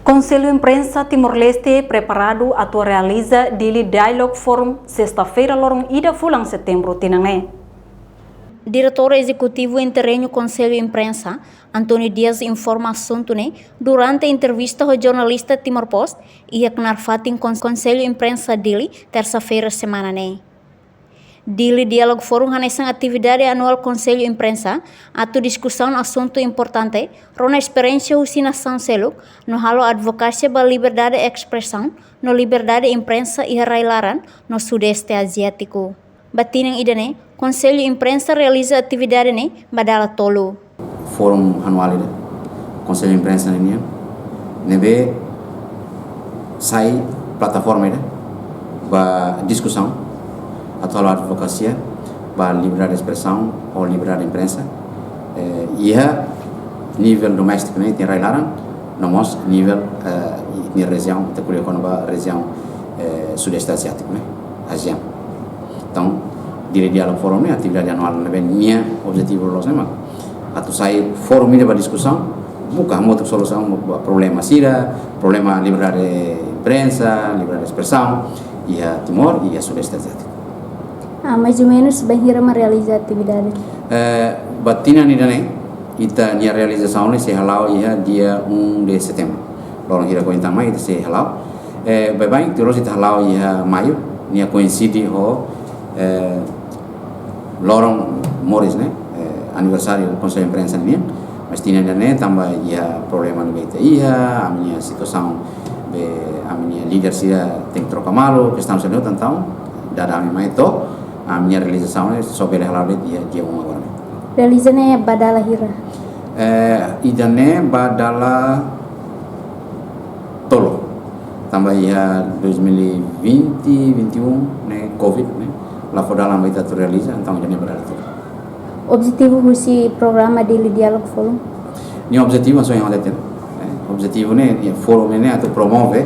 Conselho Imprensa Timor-Leste preparado atau realiza Daily Dialogue Forum sexta-feira lorong ida fulang setembro tinangné. Diretor Executivo Interrenho Conselho Imprensa, Antônio Dias informa assunto durante a entrevista ao jornalista Timor Post e a Knarfatin Conselho Imprensa Daily terça-feira semana Daily Dialogue Forum hanesan atividade anual Conselho Imprensa atau discussão assunto importante rona experiência usinação seluk no halo advocacia ba liberdade expressão no liberdade imprensa e railaran no sudeste asiático. Batinang idane Conselho Imprensa realiza atividade badala tolo. Fórum anual ida Conselho Imprensa nebe sai plataforma ida ba discussão atau advocacia ba liberdade de expressão ou liberdade de imprensa ia nível doméstico tem railaran nomos nível ni região te kuliah kono ba região sudeste asiático ASEAN. Então dire dialog forum atividade anual minha objetivo los atau sai forum ini ba discussão bukan untuk solução problema sira problema liberdade de imprensa liberdade de expressão ia Timor ia sudeste asiático. Mais ou menos bahira realizar atividade. Batina ni dane ita nia realização se halau ia dia 1 de setembro. Lorong hira kointa mai ita se halau. Bye terus ita halau ia maio nia coincide ho lorong Morris aniversário do Conselho Imprensa ni. Mas tina dane tambah ia problema ni ita ia a situação be a minha líder sia tem troca malo questão se tentang dada mai to a minha realização sobre a dia agora. Realizane badala hira. Idane badala tolo. Tambah ia 2020, 21 Covid lá fora dalam kita tu realiza então idane badala tolo. Objetivo husi programa Daily Dialogue Forum. Ni objetivo so yang ada objetivo forum ini atau promove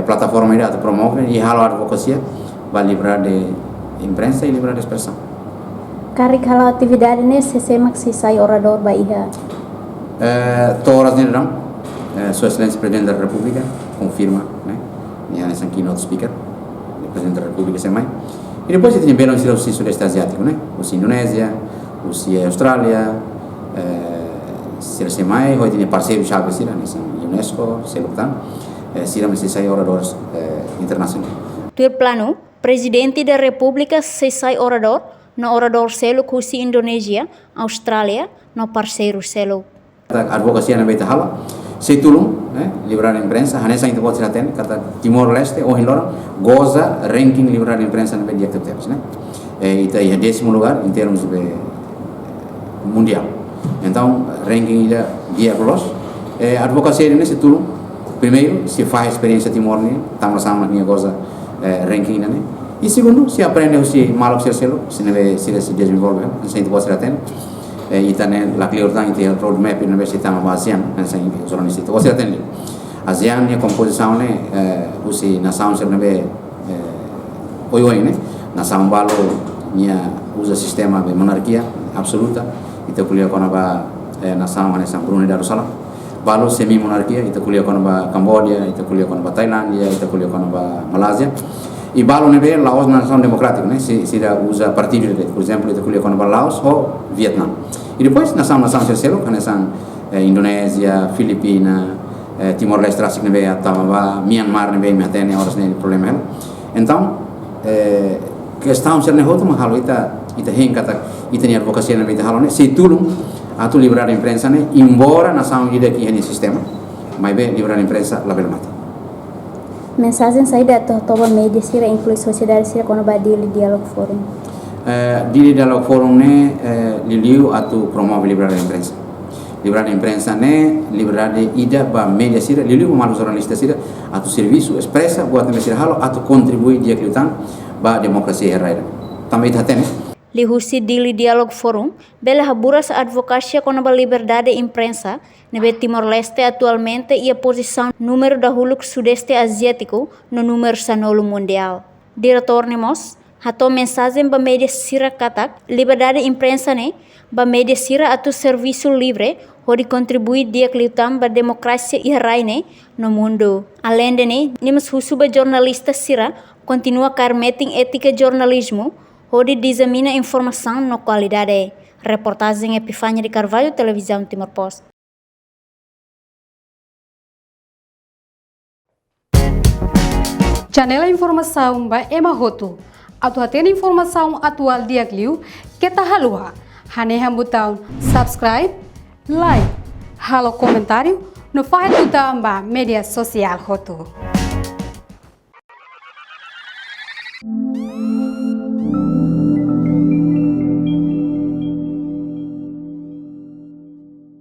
plataforma ini atau promove e halo advocacia ba liberdade imprensa e liberdade de expressão. Karik halo atividade se semak si sai orador ba iha. Toras ni ram Sua Excelência Presidente da República confirma, ni ane sang keynote speaker Presidente da República semai. E depois tinha belo no sudeste asiático, os Indonésia, os Austrália, semai, hoje tinha parceiro chave sira, sang UNESCO, selutan, sira masih sai oradores internacional. Tur plano Presidente da República sai orador, no orador selo kusi Indonesia, Austrália, no parceiro selo. Advocacia na beita hala, se tulung, liberdade de imprensa, hanesa inte pode ser kata Timor Leste ou Hilora goza ranking liberdade de imprensa na beita activities, Ita ia 10º lugar em termos de mundial. Então ranking ida dia plus, advocacia ini se tulung, primeiro se faz experiência Timor ni, sama-sama ni goza ranking ini. E segundo, se aprende usi malok selo, se neve se desenvolve, se inte pode ser itane la kliortan inte roadmap universitas ma ASEAN, se jornalista pode ser ASEAN ni composição usi nação ser neve oi nação balo nia usa sistema de monarquia absoluta, ita kuliah kona ba nação hanesan Brunei Darussalam. Balo semi monarquia, ita kuliah kona ba Cambodia, ita kuliah kona ba Thailandia, ita kuliah kona ba Malaysia. E balo nebe Laos nação democrática, se usa partido por exemplo, ita kuliah kona ba Laos ou Vietnam. E depois nação terceiro, hanesan Indonésia, Filipina, Timor Leste rasik nebe atama ba Myanmar nebe mihatene horas ne problema. Então, questão ser nehoto mahalo ita hen kata ita ni advocacia nebe ita halo se tulung atu liberdade de imprensa embora nação ida ki hani sistema, mas be liberdade de imprensa label mata. Mensagem saída atau toba media sira inclui sociedade sira kono ba Daily Dialogue Forum. Daily Dialogue Forum liliu atu promove liberdade de imprensa. Liberdade de imprensa liberdade ida ba media sira liliu malu jornalista sira atu serviço expressa buat nebe sira halo atu contribui dia kliutan ba demokrasia heraida. Também hatene Lihusi Daily Dialogue Forum, bela haburas advocacia com a liberdade de imprensa, nebe Timor-Leste atualmente e a posição número da huluk sudeste asiático no número sanolo mundial. Diretor Nemos, hato mensagem ba media sira katak, liberdade de imprensa ba media sira atu serviço livre, pode contribuir dia que tamba democracia e raine no mundo. Além de nimas husuba jornalista sira continua carmeting ética jornalismo, pode examina informação no qualidade. Reportagem Epifânia de Carvalho, Televisão Timor Post. Janela informação ba Emma Hoto. Atual tem informação atual dia kliu kita halua. Hane botão subscribe, like, halo comentário no faz botão ba media social Hoto.